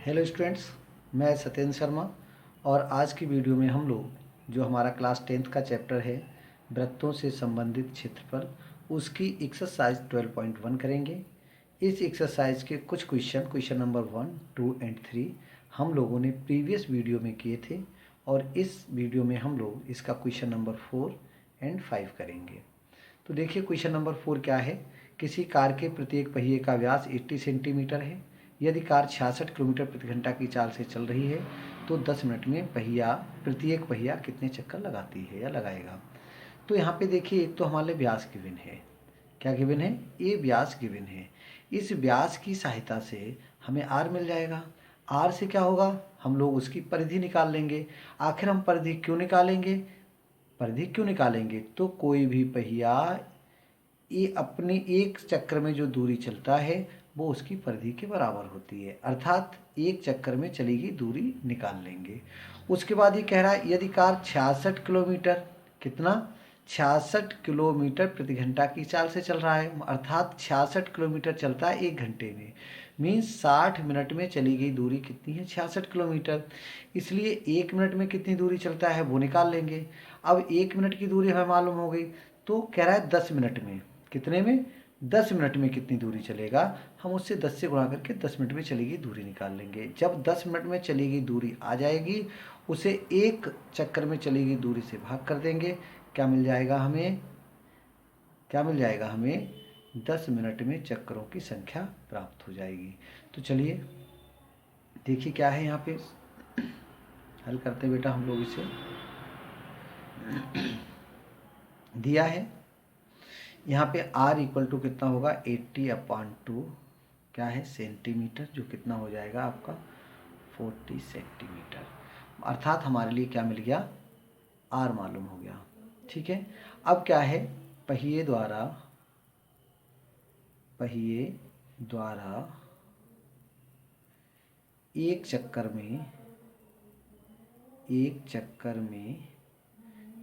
Hello students, मैं सत्येंद्र शर्मा। और आज की वीडियो में हम लोग जो हमारा क्लास 10th का चैप्टर है वृत्तों से संबंधित क्षेत्रफल, उसकी एक्सरसाइज 12.1 करेंगे। इस एक्सरसाइज के कुछ क्वेश्चन नंबर 1, 2 एंड 3 हम लोगों ने प्रीवियस वीडियो में किए थे और इस वीडियो में हम लोग इसका क्वेश्चन नंबर 4 एंड 5 करेंगे। तो देखिए क्वेश्चन नंबर 4 क्या है। किसी कार के प्रत्येक पहिए का व्यास 80 सेंटीमीटर है। यदि कार 66 किलोमीटर प्रति घंटा की चाल से चल रही है तो 10 मिनट में प्रत्येक पहिया कितने चक्कर लगाती है या लगाएगा। तो यहाँ पे देखिए, एक तो हमारे व्यास गिवन है। क्या गिवन है? ये व्यास गिवन है। इस व्यास की सहायता से हमें आर मिल जाएगा। आर से क्या होगा, हम लोग उसकी परिधि निकाल लेंगे। आखिर हम परिधि क्यों निकालेंगे? तो कोई भी पहिया ये अपने एक चक्कर में जो दूरी चलता है वो उसकी परिधि के बराबर होती है, अर्थात एक चक्कर में चली गई दूरी निकाल लेंगे। उसके बाद ये कह रहा है यदि कार 66 किलोमीटर, कितना, 66 किलोमीटर प्रति घंटा की चाल से चल रहा है, अर्थात 66 किलोमीटर चलता है एक घंटे में, मीन्स 60 मिनट में चली गई दूरी कितनी है, 66 किलोमीटर। इसलिए एक मिनट में कितनी दूरी चलता है वो निकाल लेंगे। अब एक मिनट की दूरी हमें मालूम हो गई, तो कह रहा है 10 मिनट में, कितने में, 10 मिनट में कितनी दूरी चलेगा। हम उससे 10 से गुणा करके 10 मिनट में चली गई दूरी निकाल लेंगे। जब 10 मिनट में चली गई दूरी आ जाएगी, उसे एक चक्कर में चली गई दूरी से भाग कर देंगे। क्या मिल जाएगा हमें 10 मिनट में चक्करों की संख्या प्राप्त हो जाएगी। तो चलिए देखिए क्या है यहाँ पे, हल करते बेटा हम लोग इसे। दिया है यहाँ पे r इक्वल टू कितना होगा, 80/2 क्या है, सेंटीमीटर, जो कितना हो जाएगा आपका 40 सेंटीमीटर। अर्थात हमारे लिए क्या मिल गया, r मालूम हो गया। ठीक है, अब क्या है, पहिए द्वारा एक चक्कर में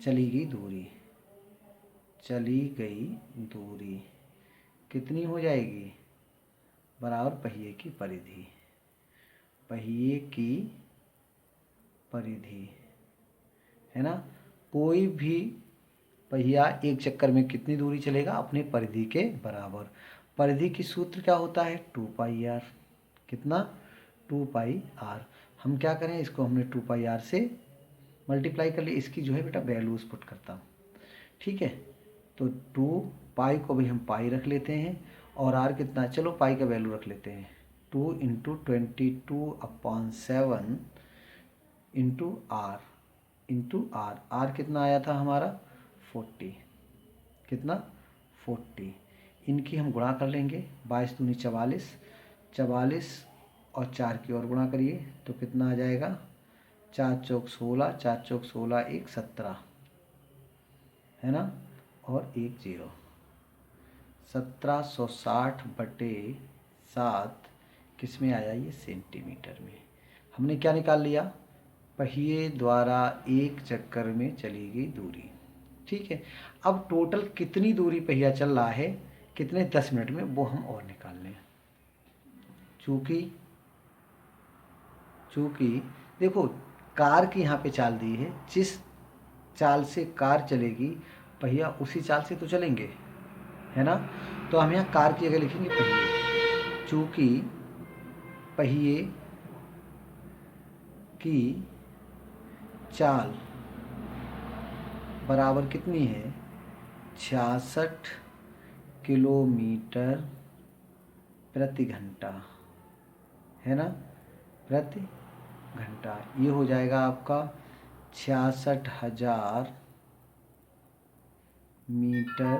चली गई दूरी कितनी हो जाएगी, बराबर पहिए की परिधि है ना। कोई भी पहिया एक चक्कर में कितनी दूरी चलेगा, अपने परिधि के बराबर। परिधि की सूत्र क्या होता है, 2πr, कितना, 2πr। हम क्या करें, इसको हमने 2πr से मल्टीप्लाई कर लिया, इसकी जो है बेटा वैल्यूज पुट करता हूँ। ठीक है, तो 2 पाई को भी हम पाई रख लेते हैं, और r कितना, चलो पाई का वैल्यू रख लेते हैं, 2 × 22/7 r कितना आया था हमारा 40, कितना 40। इनकी हम गुणा कर लेंगे, 22 दूनी 44 और 4 की और गुणा करिए तो कितना आ जाएगा, 4 चौक 16, 4 चौक 16, 1 17 है ना, और 1 0, 1760/7 किस में आया, ये सेंटीमीटर में। हमने क्या निकाल लिया, पहिए द्वारा एक चक्कर में चली गई दूरी। ठीक है, अब टोटल कितनी दूरी पहिया चल रहा है, कितने, 10 मिनट में, वो हम और निकाल लें। चूँकि देखो कार की यहाँ पे चाल दी है, जिस चाल से कार चलेगी पहिया उसी चाल से तो चलेंगे, है ना। तो हम यहाँ कार की जगह लिखेंगे पहिए। चूँकि पहिए की चाल बराबर कितनी है, 66 किलोमीटर प्रति घंटा, है ना, प्रति घंटा। ये हो जाएगा आपका 66,000 मीटर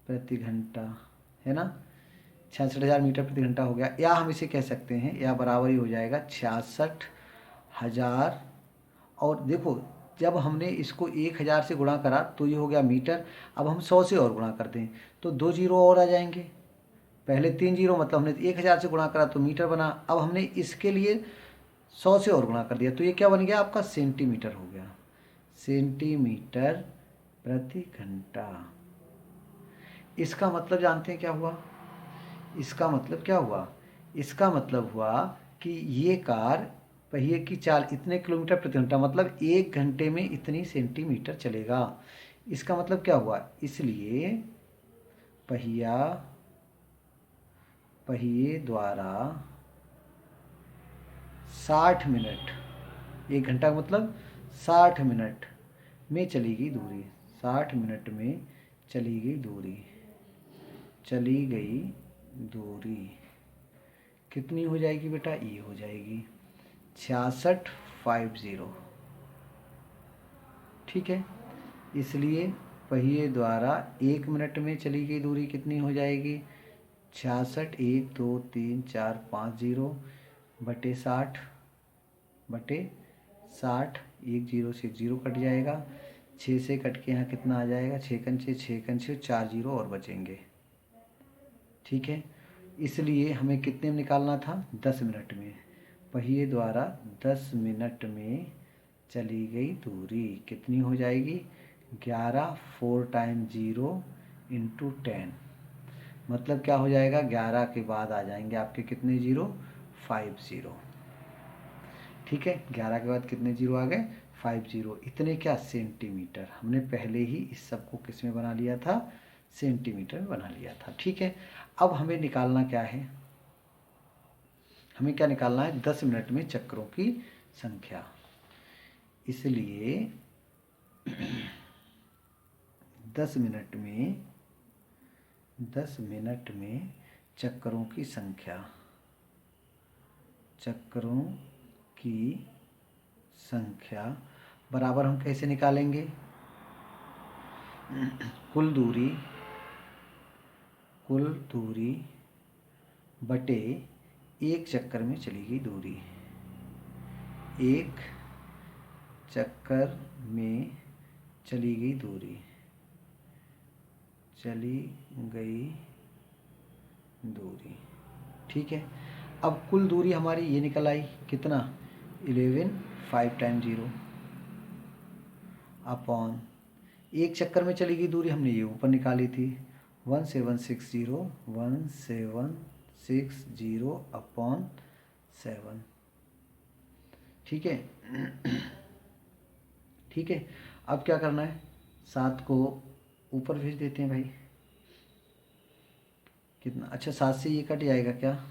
प्रति घंटा, है ना, 66,000 मीटर प्रति घंटा हो गया। या हम इसे कह सकते हैं, या बराबर ही हो जाएगा 66,000। और देखो जब हमने इसको 1000 से गुणा करा तो ये हो गया मीटर। अब हम 100 से और गुणा कर दें तो 2 जीरो और आ जाएंगे, पहले 3 जीरो, मतलब हमने 1000 से गुणा करा तो मीटर बना। अब हमने इसके लिए 100 से और गुणा कर दिया तो ये क्या बन गया आपका, सेंटीमीटर हो गया, सेंटीमीटर प्रति घंटा। इसका मतलब जानते हैं क्या हुआ, इसका मतलब हुआ कि ये कार पहिए की चाल इतने किलोमीटर प्रति घंटा मतलब 1 घंटे में इतनी सेंटीमीटर चलेगा। इसका मतलब क्या हुआ, इसलिए पहिए द्वारा 60 मिनट, 1 घंटा मतलब 60 मिनट में चली गई दूरी, 60 मिनट में चली गई दूरी कितनी हो जाएगी बेटा, ये हो जाएगी 6650। ठीक है, इसलिए पहिए द्वारा 1 मिनट में चली गई दूरी कितनी हो जाएगी, 66 1 2 3 4 5 0 बटे 60 एक जीरो से एक जीरो कट जाएगा, 6 से कट के यहाँ कितना आ जाएगा, 6 4 जीरो और बचेंगे। ठीक है, इसलिए हमें कितने में निकालना था, 10 मिनट में। पहिए द्वारा 10 मिनट में चली गई दूरी कितनी हो जाएगी, 11 4 टाइम 0 इंटू 10, मतलब क्या हो जाएगा, 11 के बाद आ जाएंगे आपके कितने जीरो, 50। ठीक है, 11 के बाद कितने जीरो आ गए, 50। इतने क्या, सेंटीमीटर। हमने पहले ही इस सब को किस में बना लिया था, सेंटीमीटर में बना लिया था। ठीक है, अब हमें निकालना क्या है, हमें क्या निकालना है, 10 मिनट में चक्रों की संख्या। इसलिए 10 मिनट में चक्रों की संख्या बराबर हम कैसे निकालेंगे, कुल दूरी बटे एक चक्कर में चली गई दूरी, एक चक्कर में चली गई दूरी, ठीक है। अब कुल दूरी हमारी ये निकल आई कितना, 11 5 टाइम 0 अपॉन एक चक्कर में चली गई दूरी हमने ये ऊपर निकाली थी, 1760 अपॉन 7। ठीक है, ठीक है। अब क्या करना है, 7 को ऊपर भेज देते हैं भाई, कितना, अच्छा 7 से ये कट जाएगा क्या,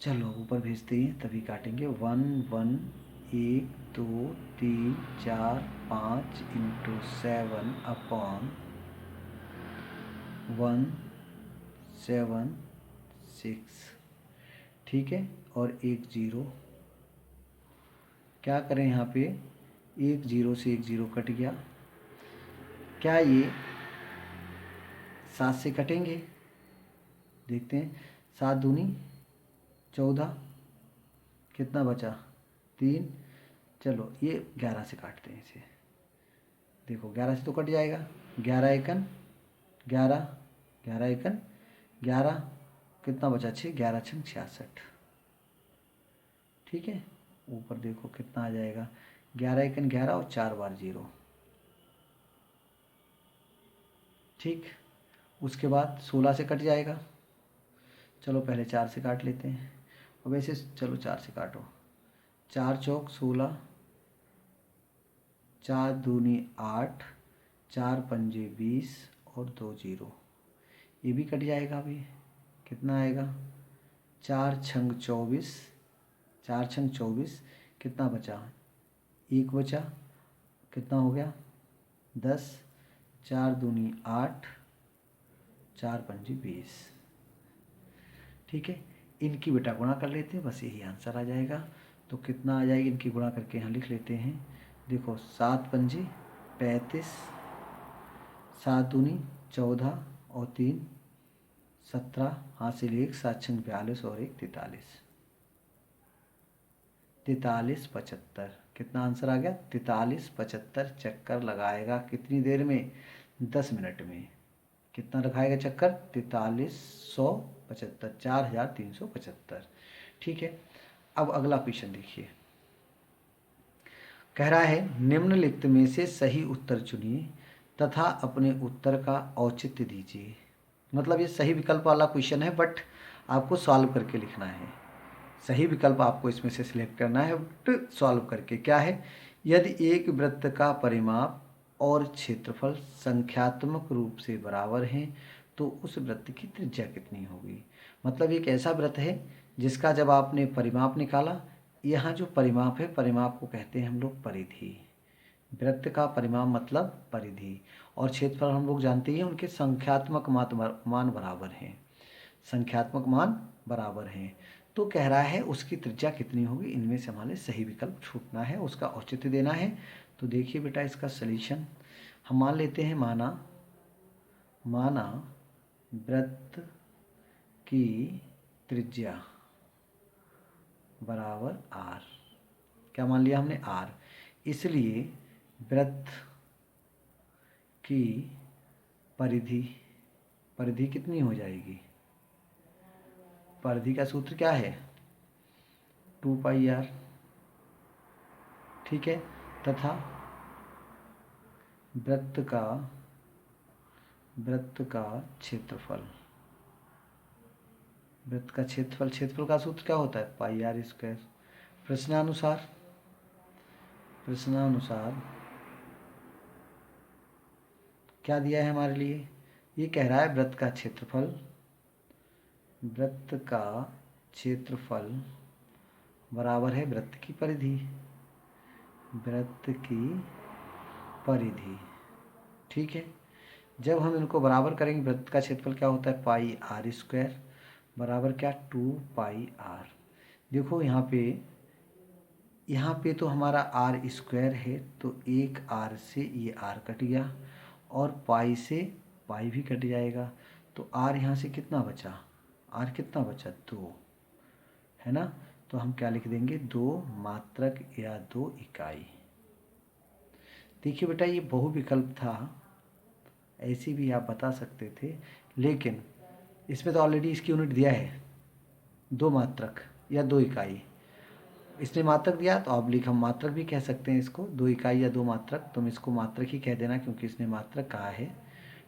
चलो ऊपर भेजते हैं तभी काटेंगे, 1 1 1 2 3 4 5 इंटू 7 अपॉन 176। ठीक है, और एक जीरो, क्या करें यहाँ पे, एक जीरो से एक जीरो कट गया, क्या ये 7 से कटेंगे, देखते हैं, 7 दूनी 14, कितना बचा 3, चलो ये 11 से काटते हैं इसे, देखो 11 से तो कट जाएगा, 11 एकन 11 11 एकन 11, कितना बचा 6, 11 छंग 66। ठीक है, ऊपर देखो कितना आ जाएगा, 11 एकन 11 और 4 बार 0। ठीक, उसके बाद 16 से कट जाएगा, चलो पहले 4 से काट लेते हैं, और वैसे चलो 4 से काटो, 4 चौक 16, 4 दूनी 8, 4 पंजे 20 और 2 जीरो, ये भी कट जाएगा। अभी कितना आएगा, 4 छंग 24, 4 छंग 24, कितना बचा, एक बचा, कितना हो गया 10, 4 दूनी 8, 4 पंजे 20। ठीक है, इनकी बेटा गुणा कर लेते हैं, बस यही आंसर आ जाएगा। तो कितना आ जाएगी, इनकी गुणा करके यहाँ लिख लेते हैं, देखो 7 पंजे 35, 7 दूनी 14 और 3 17, हासिल 1, 7 छंग 42 और 1 43, 43 75, कितना आंसर आ गया, 43 75 चक्कर लगाएगा कितनी देर में, 10 मिनट में। कितना लगाएगा चक्कर, 4375, 4375। ठीक है, अब अगला क्वेश्चन देखिए, कह रहा है निम्नलिखित में से सही उत्तर चुनिए तथा अपने उत्तर का औचित्य दीजिए। मतलब ये सही विकल्प वाला क्वेश्चन है, बट आपको सॉल्व करके लिखना है। सही विकल्प आपको इसमें से सिलेक्ट करना है सॉल्व करके। क्या है? यदि एक वृत्त का परिमाप और क्षेत्रफल संख्यात्मक रूप से बराबर हैं तो उस वृत्त की त्रिज्या कितनी होगी। मतलब एक ऐसा वृत्त है जिसका जब आपने परिमाप निकाला, यहाँ जो परिमाप है, परिमाप को कहते हैं हम लोग परिधि। वृत्त का परिमाप मतलब परिधि, और क्षेत्रफल हम लोग जानते हैं उनके संख्यात्मक मान बराबर हैं, संख्यात्मक मान बराबर हैं। तो कह रहा है उसकी त्रिज्या कितनी होगी। इनमें से हमारे सही विकल्प छूटना है, उसका औचित्य देना है। तो देखिए बेटा इसका सलीशन हम मान लेते हैं, माना वृत्त की त्रिज्या बराबर आर। क्या मान लिया हमने? आर। इसलिए वृत्त की परिधि कितनी हो जाएगी? परिधि का सूत्र क्या है? 2πr। ठीक है। तथा वृत्त का क्षेत्रफल, वृत्त का क्षेत्रफल का सूत्र क्या होता है? πr²। प्रश्नानुसार क्या दिया है हमारे लिए? ये कह रहा है वृत्त का क्षेत्रफल बराबर है वृत्त की परिधि। ठीक है। जब हम इनको बराबर करेंगे, वृत्त का क्षेत्रफल क्या होता है? πr² बराबर क्या? 2πr। देखो यहाँ पे तो हमारा r² है, तो एक r से ये r कट गया और पाई से पाई भी कट जाएगा। तो r यहाँ से कितना बचा? r कितना बचा? 2, है ना। तो हम क्या लिख देंगे? 2 मात्रक या 2 इकाई। देखिए बेटा ये बहुविकल्प था, ऐसी भी आप बता सकते थे, लेकिन इसमें तो ऑलरेडी इसकी यूनिट दिया है 2 मात्रक या 2 इकाई। इसने मात्रक दिया तो ऑब्लिक हम मात्रक भी कह सकते हैं इसको, 2 इकाई या 2 मात्रक। तुम इसको मात्रक ही कह देना क्योंकि इसने मात्रक कहा है।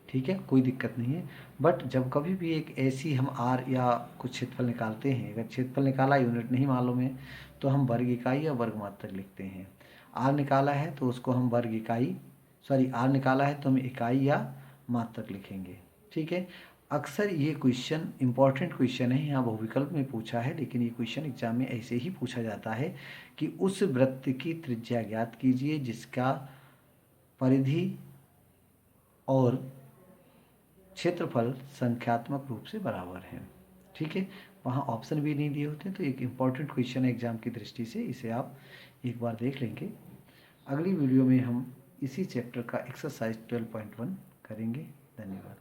ठीक है, कोई दिक्कत नहीं है। बट जब कभी भी एक ऐसी हम आर या कुछ क्षेत्रफल निकालते हैं, अगर क्षेत्रफल निकाला यूनिट नहीं मालूम है तो हम वर्ग इकाई या वर्ग मात्रक लिखते हैं। आर निकाला है तो उसको हम आर निकाला है तो हम इकाई या मात्रक लिखेंगे। ठीक है। अक्सर ये क्वेश्चन इंपॉर्टेंट क्वेश्चन है, यहाँ बहुविकल्प में पूछा है, लेकिन ये क्वेश्चन एग्जाम में ऐसे ही पूछा जाता है कि उस वृत्त की त्रिज्या ज्ञात कीजिए जिसका परिधि और क्षेत्रफल संख्यात्मक रूप से बराबर है। ठीक है। वहाँ ऑप्शन भी नहीं दिए होते, तो एक इम्पॉर्टेंट क्वेश्चन है एग्जाम की दृष्टि से, इसे आप एक बार देख लेंगे। अगली वीडियो में हम इसी चैप्टर का एक्सरसाइज 12.1 करेंगे। धन्यवाद।